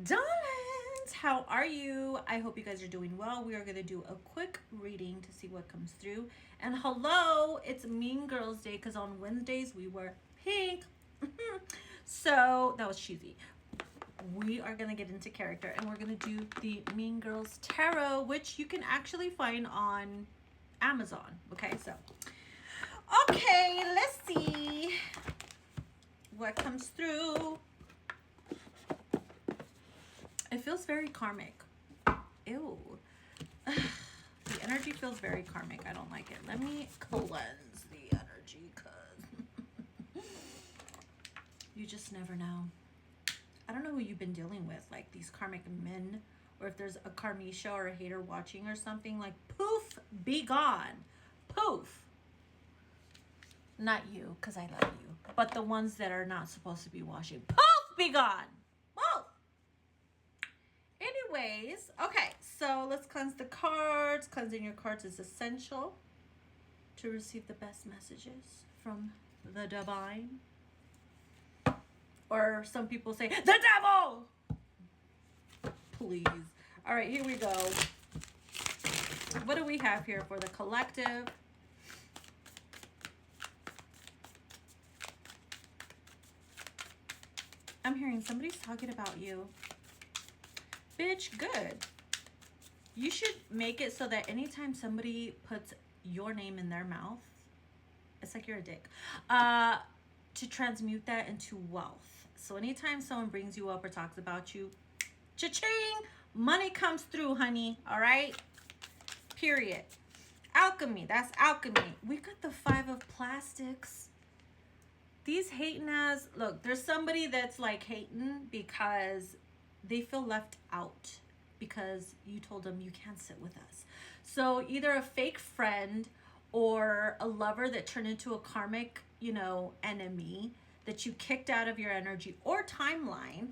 Darlings, how are you? I hope you guys are doing well. We are going to do a quick reading to see what comes through. And hello, it's Mean Girls Day because on Wednesdays we wear pink. So that was cheesy. We are going to get into character and we're going to do the Mean Girls Tarot, which you can actually find on Amazon. Okay, okay, let's see what comes through. It feels very karmic. Ew. The energy feels very karmic. I don't like it. Let me cleanse the energy because you just never know. I don't know who you've been dealing with, like these karmic men, or if there's a karmisha or a hater watching or something, like poof, be gone. Poof. Not you, because I love you. But the ones that are not supposed to be watching. Poof, be gone. Poof. Anyways, okay, so let's cleanse the cards. Cleansing your cards is essential to receive the best messages from the divine. Or some people say, the devil! Please. All right, here we go. What do we have here for the collective? I'm hearing somebody's talking about you. Bitch, good. You should make it so that anytime somebody puts your name in their mouth, it's like you're a dick, to transmute that into wealth. So anytime someone brings you up or talks about you, cha-ching, money comes through, honey. All right? Period. Alchemy. That's alchemy. We got the 5 of plastics. These hating ass, look, there's somebody that's like hating because they feel left out because you told them you can't sit with us. So either a fake friend or a lover that turned into a karmic, enemy that you kicked out of your energy or timeline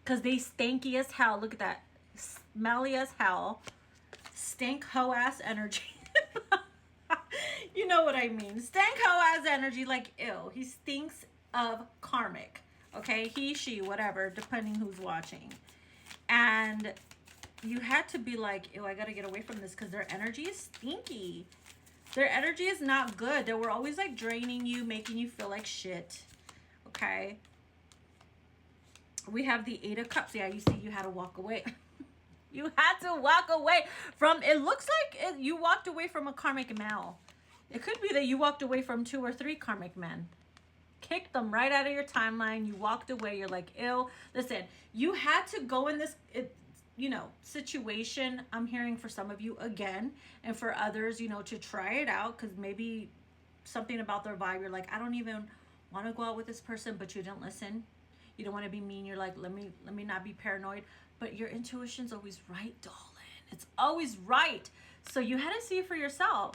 because they stanky as hell. Look at that. Smelly as hell. Stank hoe ass energy. You know what I mean. Stank hoe ass energy, like, ew. He stinks of karmic. Okay, he, she, whatever, depending who's watching. And you had to be like, ew, I got to get away from this because their energy is stinky. Their energy is not good. They were always like draining you, making you feel like shit. Okay. We have the 8 of Cups. Yeah, you see, you had to walk away. You had to walk away from, it looks like you walked away from a karmic male. It could be that you walked away from 2 or 3 karmic men. Kicked them right out of your timeline. You walked away. You're like, ew. Listen, you had to go in this, situation. I'm hearing for some of you again, and for others, to try it out because maybe something about their vibe. You're like, I don't even want to go out with this person, but you didn't listen. You don't want to be mean. You're like, let me not be paranoid. But your intuition's always right, darling. It's always right. So you had to see it for yourself.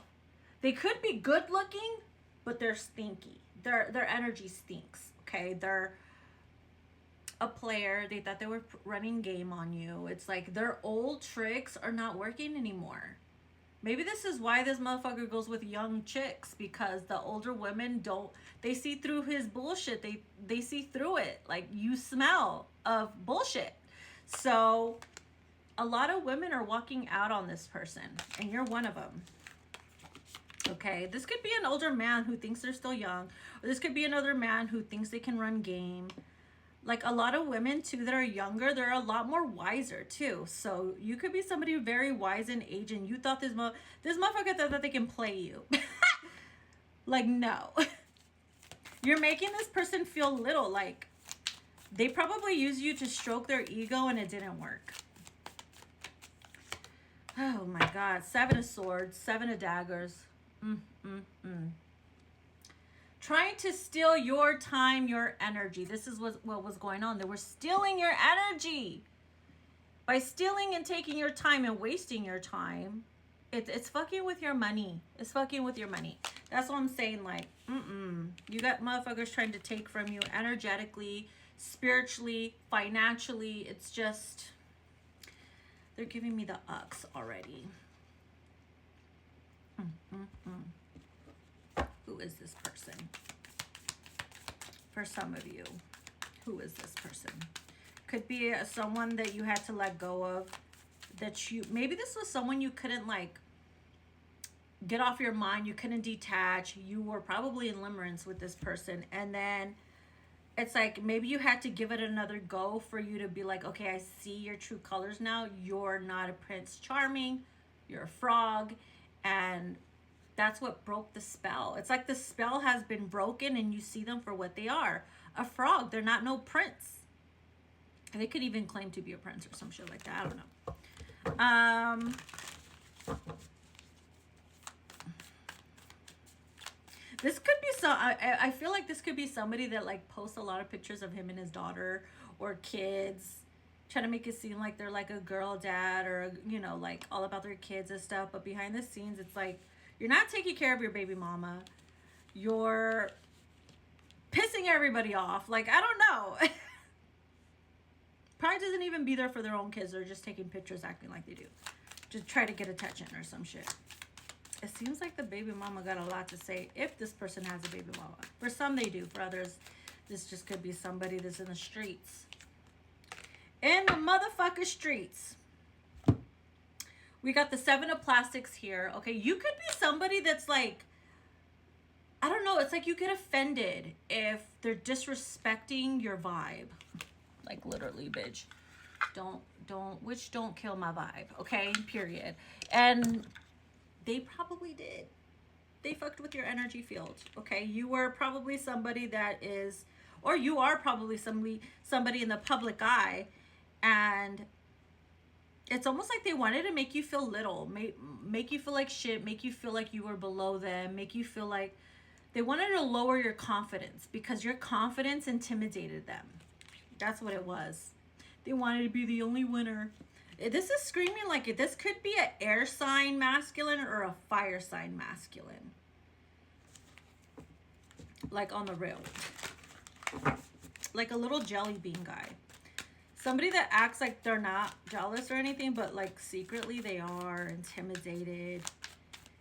They could be good looking, but they're stinky. Their energy stinks. Okay, they're a player. They thought they were running game on you. It's like their old tricks are not working anymore. Maybe this is why this motherfucker goes with young chicks, because the older women they see through his bullshit. They see through it. Like, you smell of bullshit. So a lot of women are walking out on this person, and you're one of them. Okay, this could be an older man who thinks they're still young, or this could be another man who thinks they can run game. Like, a lot of women too that are younger, they're a lot more wiser too. So you could be somebody very wise in age, and you thought this motherfucker thought that they can play you. Like, no. You're making this person feel little. Like, they probably used you to stroke their ego and it didn't work. Oh my God. 7 of Swords, 7 of Daggers. Trying to steal your time, your energy. This is what was going on. They were stealing your energy. By stealing and taking your time and wasting your time, it's fucking with your money. It's fucking with your money. That's what I'm saying. Like, you got motherfuckers trying to take from you energetically, spiritually, financially. It's just, they're giving me the ucks already. Who is this person? For some of you, who is this person? Could be someone that you had to let go of. That you, maybe this was someone you couldn't like get off your mind. You couldn't detach. You were probably in limerence with this person. And then it's like maybe you had to give it another go for you to be like, okay, I see your true colors now. You're not a Prince Charming. You're a frog. And that's what broke the spell. It's like the spell has been broken and you see them for what they are. A frog. They're not no prince. And they could even claim to be a prince or some shit like that. I don't know. This could be some, I feel like this could be somebody that like posts a lot of pictures of him and his daughter or kids, trying to make it seem like they're like a girl dad or, you know, like all about their kids and stuff. But behind the scenes, it's like, you're not taking care of your baby mama. You're pissing everybody off. Like, I don't know. Probably doesn't even be there for their own kids. They're just taking pictures acting like they do. Just try to get attention or some shit. It seems like the baby mama got a lot to say if this person has a baby mama. For some they do. For others, this just could be somebody that's in the streets. In the motherfucking streets. We got the 7 of plastics here. Okay, you could be somebody that's like, I don't know. It's like you get offended if they're disrespecting your vibe. Like literally, bitch. Don't kill my vibe. Okay, period. And they probably did. They fucked with your energy field. Okay, you were probably somebody that is, or you are probably somebody in the public eye, and it's almost like they wanted to make you feel little, make you feel like shit, make you feel like you were below them, make you feel like they wanted to lower your confidence because your confidence intimidated them. That's what it was. They wanted to be the only winner. This is screaming like it. This could be an air sign masculine or a fire sign masculine. Like on the real. Like a little jelly bean guy. Somebody that acts like they're not jealous or anything, but like secretly they are intimidated.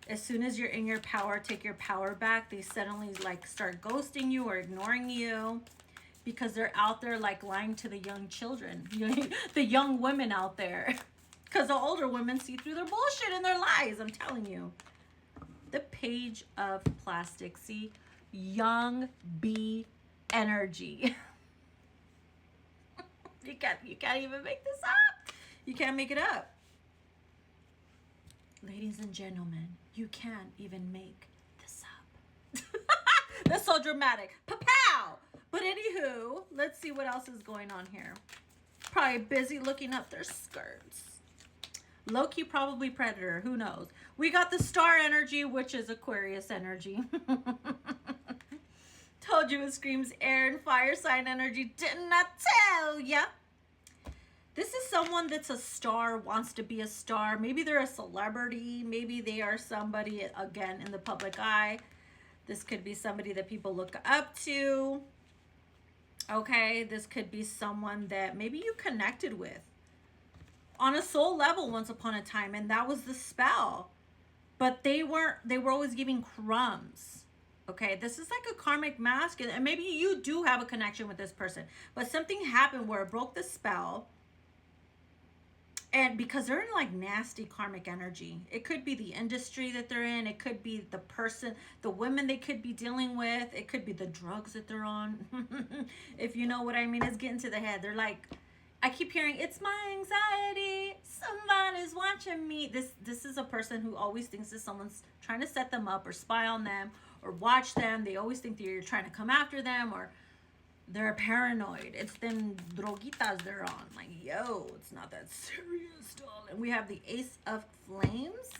As soon as you're in your power, take your power back, they suddenly like start ghosting you or ignoring you. Because they're out there like lying to the young children, the young women out there. Because the older women see through their bullshit and their lies, I'm telling you. The Page of Plastic, see? Young bee energy. You can't even make this up. You can't make it up. Ladies and gentlemen, you can't even make this up. That's so dramatic. Pa-pow! But anywho, let's see what else is going on here. Probably busy looking up their skirts. Low-key probably predator. Who knows? We got the star energy, which is Aquarius energy. Told you it screams air and fire sign energy. Didn't I tell ya? This is someone that's a star, wants to be a star. Maybe they're a celebrity. Maybe they are somebody, again, in the public eye. This could be somebody that people look up to. Okay, this could be someone that maybe you connected with on a soul level once upon a time, and that was the spell. But they were always giving crumbs. Okay, this is like a karmic mask, and maybe you do have a connection with this person, but something happened where it broke the spell. And because they're in like nasty karmic energy, it could be the industry that they're in, it could be the person, the women they could be dealing with, it could be the drugs that they're on. If you know what I mean, it's getting to the head. They're like, I keep hearing, it's my anxiety, somebody's watching me. This is a person who always thinks that someone's trying to set them up or spy on them or watch them. They always think that you're trying to come after them, or they're paranoid. It's them drogitas they're on. Like, yo, it's not that serious, darling. We have the Ace of Flames.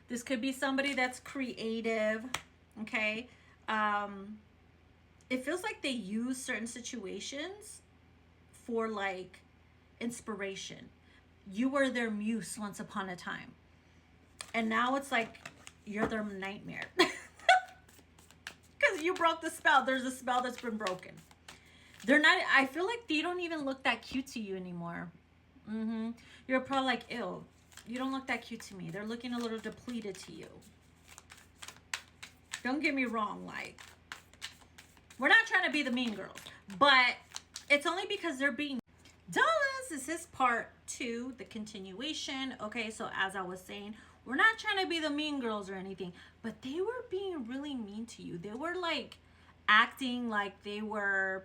This could be somebody that's creative, okay? It feels like they use certain situations for, like, inspiration. You were their muse once upon a time. And now it's like you're their nightmare. Because you broke the spell. There's a spell that's been broken. They're not, I feel like they don't even look that cute to you anymore. You're probably like, ew, you don't look that cute to me. They're looking a little depleted to you. Don't get me wrong, like, we're not trying to be the mean girls, but it's only because they're being Dallas, this is part 2, the continuation. Okay, so as I was saying, we're not trying to be the mean girls or anything, but they were being really mean to you. They were like acting like they were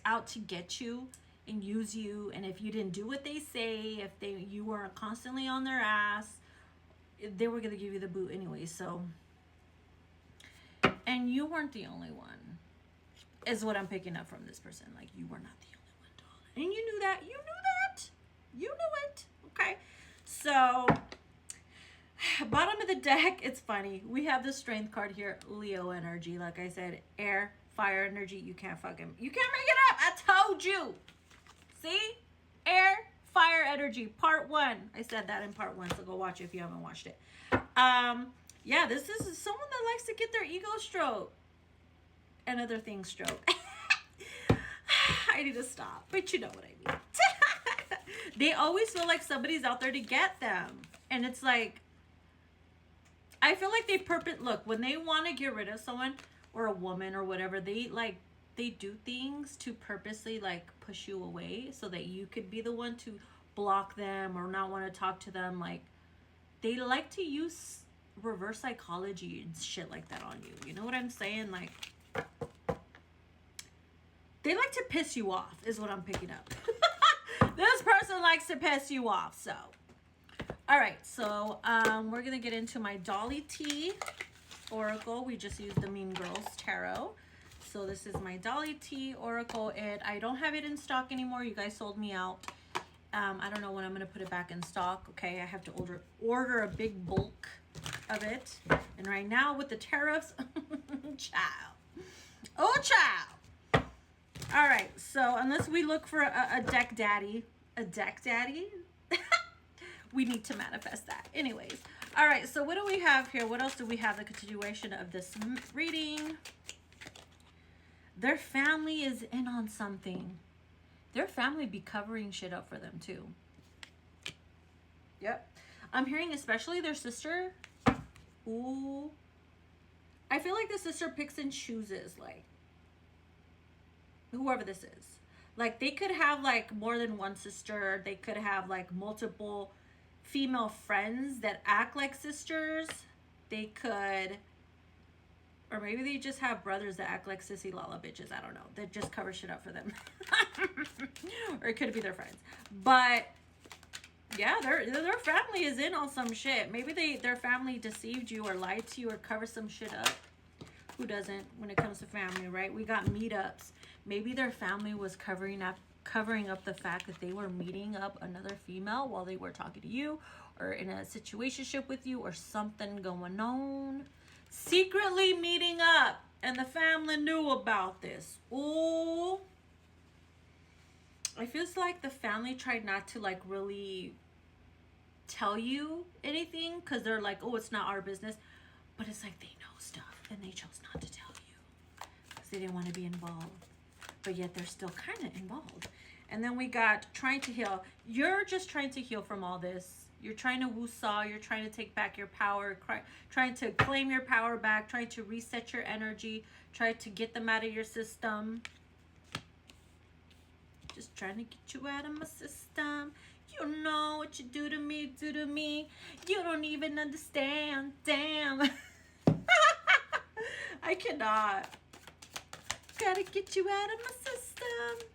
out to get you and use you, and if you didn't do what they say, if you weren't constantly on their ass, they were going to give you the boot anyway. So, and you weren't the only one, is what I'm picking up from this person. Like, you were not the only one, darling. And you knew that. You knew that. You knew it. Okay. So, bottom of the deck, it's funny. We have the strength card here, Leo energy. Like I said, air, fire energy. You can't make it up. I told you. See? Air, fire energy, part 1. I said that in part 1, so go watch it if you haven't watched it. Yeah, this is someone that likes to get their ego stroked and other things stroked. I need to stop, but you know what I mean. They always feel like somebody's out there to get them. And it's like, I feel like look, when they want to get rid of someone or a woman or whatever, they do things to purposely like push you away so that you could be the one to block them or not want to talk to them. Like, they like to use reverse psychology and shit like that on you. You know what I'm saying? Like, they like to piss you off is what I'm picking up. This person likes to piss you off. So, all right. So, we're going to get into my Dolly T Oracle. We just used the Mean Girls Tarot. So this is my Dolly T Oracle. I don't have it in stock anymore. You guys sold me out. I don't know when I'm going to put it back in stock. Okay, I have to order a big bulk of it. And right now with the tariffs, child. Oh, child. All right, so unless we look for a deck daddy, we need to manifest that. Anyways, all right, so what do we have here? What else do we have? The continuation of this reading. Their family is in on something. Their family be covering shit up for them too. Yep. I'm hearing especially their sister. Ooh. I feel like the sister picks and chooses, like, whoever this is. Like, they could have like more than one sister. They could have like multiple female friends that act like sisters. They could... Or maybe they just have brothers that act like sissy lala bitches. I don't know. That just cover shit up for them. Or it could be their friends. But yeah, their family is in on some shit. Maybe their family deceived you or lied to you or covered some shit up. Who doesn't when it comes to family, right? We got meetups. Maybe their family was covering up the fact that they were meeting up another female while they were talking to you or in a situationship with you or something going on. Secretly meeting up, and the family knew about this. Ooh. I feels like the family tried not to like really tell you anything because they're like, oh, it's not our business. But it's like they know stuff and they chose not to tell you because they didn't want to be involved. But yet they're still kind of involved. And then we got trying to heal. You're just trying to heal from all this. You're trying to woo-saw. You're trying to take back your power. Trying to claim your power back. Trying to reset your energy. Try to get them out of your system. Just trying to get you out of my system. You know what you do to me, do to me. You don't even understand. Damn. I cannot. Gotta get you out of my system.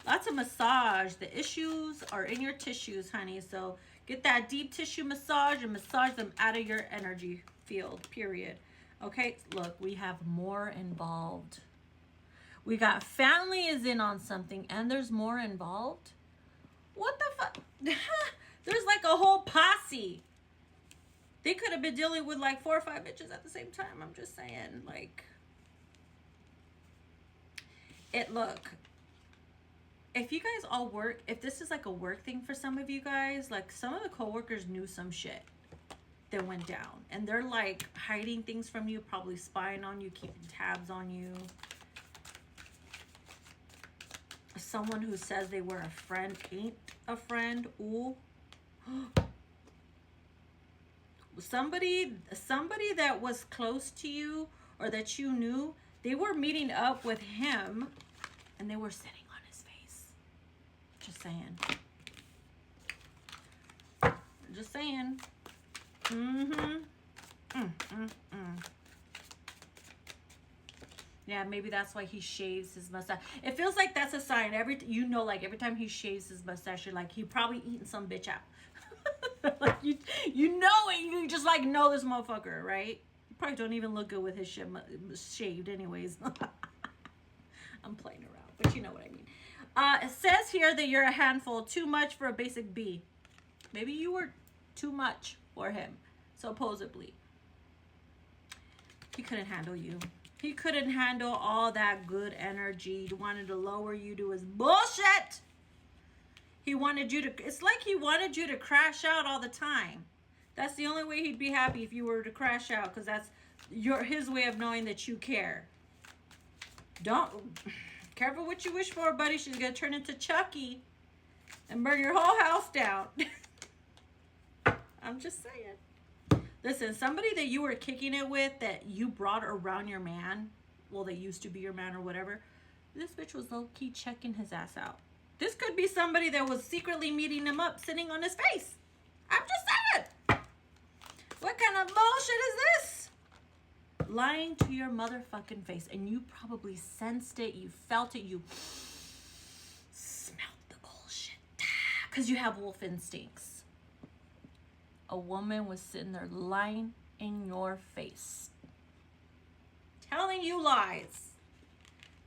Lots of massage. The issues are in your tissues, honey. So get that deep tissue massage and massage them out of your energy field, period. Okay, look, we have more involved. We got family is in on something and there's more involved. What the fuck? There's like a whole posse. They could have been dealing with like 4 or 5 bitches at the same time. I'm just saying, like, look, if you guys all work, if this is like a work thing for some of you guys, like some of the coworkers knew some shit that went down and they're like hiding things from you, probably spying on you, keeping tabs on you. Someone who says they were a friend ain't a friend. Ooh. Somebody that was close to you or that you knew, they were meeting up with him and they were sitting on his face. saying. Just saying. Yeah, maybe that's why he shaves his mustache. It feels like that's a sign. Like every time he shaves his mustache, you're like, he probably eating some bitch out. Like you know it. You just like know this motherfucker, right? You probably don't even look good with his shit shaved, anyways. I'm playing around, but you know what I mean. It says here that you're a handful, too much for a basic B. Maybe you were too much for him, supposedly. He couldn't handle you. He couldn't handle all that good energy. He wanted to lower you to his bullshit. He wanted you to, it's like he wanted you to crash out all the time. That's the only way he'd be happy, if you were to crash out, because that's his way of knowing that you care. Don't, careful what you wish for, buddy. She's going to turn into Chucky and burn your whole house down. I'm just saying. Listen, somebody that you were kicking it with, that you brought around your man, well, they used to be your man or whatever, this bitch was low-key checking his ass out. This could be somebody that was secretly meeting him up, sitting on his face. I'm just saying. What kind of bullshit is this? Lying to your motherfucking face. And you probably sensed it, you felt it, you smelled the bullshit. Because you have wolf instincts. A woman was sitting there lying in your face, telling you lies.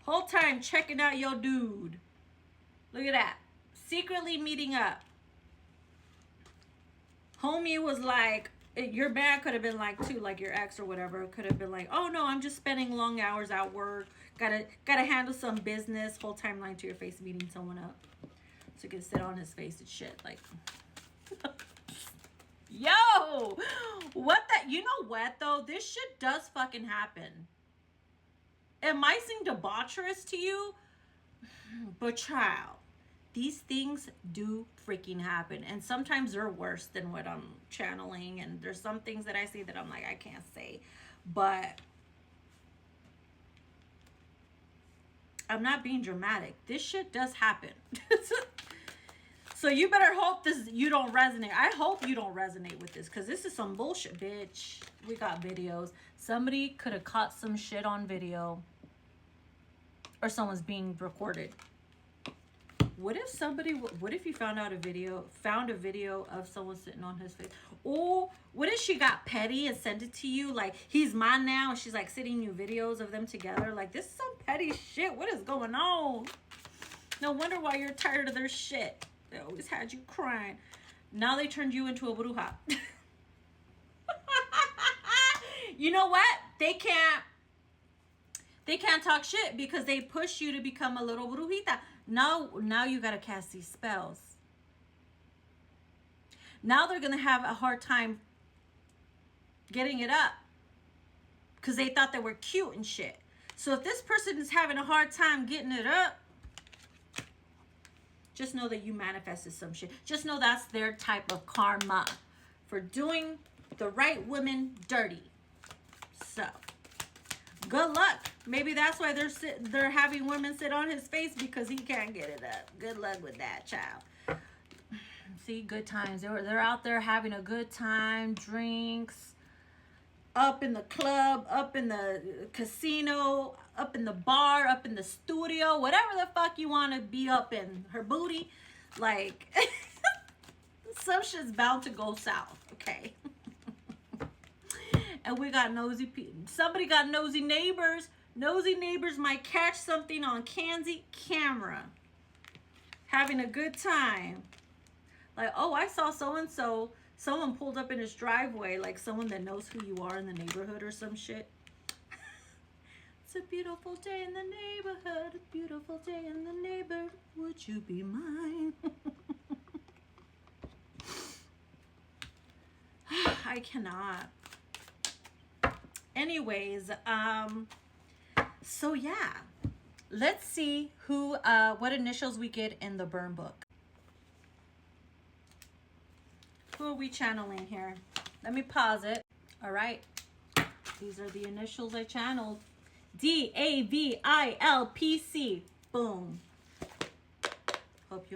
Whole time checking out your dude. Look at that. Secretly meeting up. Homie was like, your man could have been like too, like your ex or whatever, could have been like, oh no, I'm just spending long hours at work. Gotta handle some business. Whole time lying to your face, meeting someone up. So you can sit on his face and shit. Like, yo, what that, you know what though? This shit does fucking happen. It might seem debaucherous to you, but child, these things do freaking happen. And sometimes they're worse than what I'm channeling. And there's some things that I see that I'm like, I can't say. But I'm not being dramatic. This shit does happen. So you better hope you don't resonate. I hope you don't resonate with this, because this is some bullshit, bitch. We got videos. Somebody could have caught some shit on video, or someone's being recorded. What if you found a video of someone sitting on his face? Or what if she got petty and sent it to you? Like, he's mine now, and she's like sending you videos of them together. Like, this is some petty shit. What is going on? No wonder why you're tired of their shit. They always had you crying. Now they turned you into a bruja. You know what? They can't talk shit because they push you to become a little brujita. Now you got to cast these spells. Now they're going to have a hard time getting it up because they thought they were cute and shit. So if this person is having a hard time getting it up, just know that you manifested some shit. Just know that's their type of karma for doing the right women dirty. So, good luck. Maybe that's why they're having women sit on his face, because he can't get it up. Good luck with that, child. See, good times. They're out there having a good time, drinks, up in the club, up in the casino, up in the bar, up in the studio, whatever the fuck you want to be up in. Her booty, like, some shit's bound to go south, okay? And we got nosy people. Somebody got nosy neighbors. Nosy neighbors might catch something on Kanzi camera. Having a good time. Like, oh, I saw so-and-so. Someone pulled up in his driveway, like someone that knows who you are in the neighborhood or some shit. It's a beautiful day in the neighborhood, a beautiful day in the neighborhood. Would you be mine? I cannot. Anyways, so yeah. Let's see what initials we get in the burn book. Who are we channeling here? Let me pause it. All right. These are the initials I channeled. DAVILPC. Boom. Hope you